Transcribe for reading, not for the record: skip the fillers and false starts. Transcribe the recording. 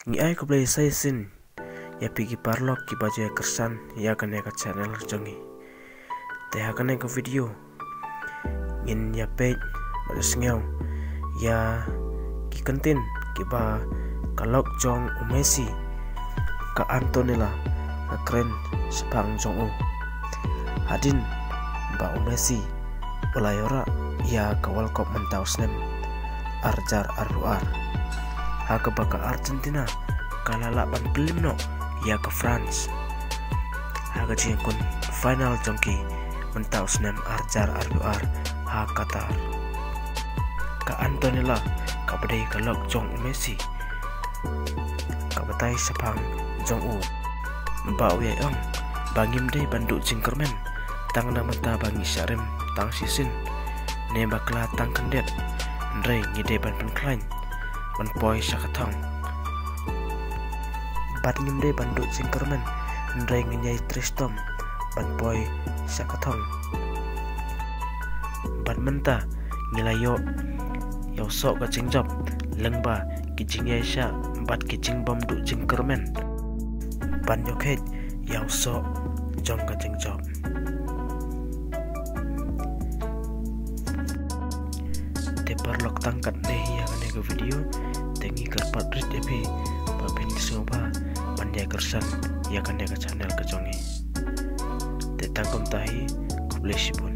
Ngi ai ko play sai sin ya pigi parlok ki baju ya kersan ya kan ya ka channel jongi te ha kan ko video ngin ya page madasngau ya ki konten ki ba kalok jong Messi ka Antonella ka keren sepang jong hadin ba Messi ulayora ya ka World Cup mentau snem arjar aruar ha ka baka Argentina kala 8 no ya ke France ha ka kun final jongki mentau snem arjar aruar ha Qatar ka Antonella ka badai ka lok jong Messi ka batai sepang jong ba uyai ong bangim dei banduk jingkermen tang na mata bangi syarem tang sisin ne bakla tang kendet ndrei ngide ban penklain ban poi syakathong bat ngimde banduk jingkermen ndrei nginyai tristom ban poi syakathong ban menta ngilayo yaw sok ka jingjob lengba kijingyai sya bat kijing bom duk jingkermen ban yokhet yaw sok jong ka jingjob te parlok tangkat deh ya kan ke video tengi kerpat rit epi babin soba pandai kersan ya kan ke channel ke jongi te tangkom tahi kublesi pun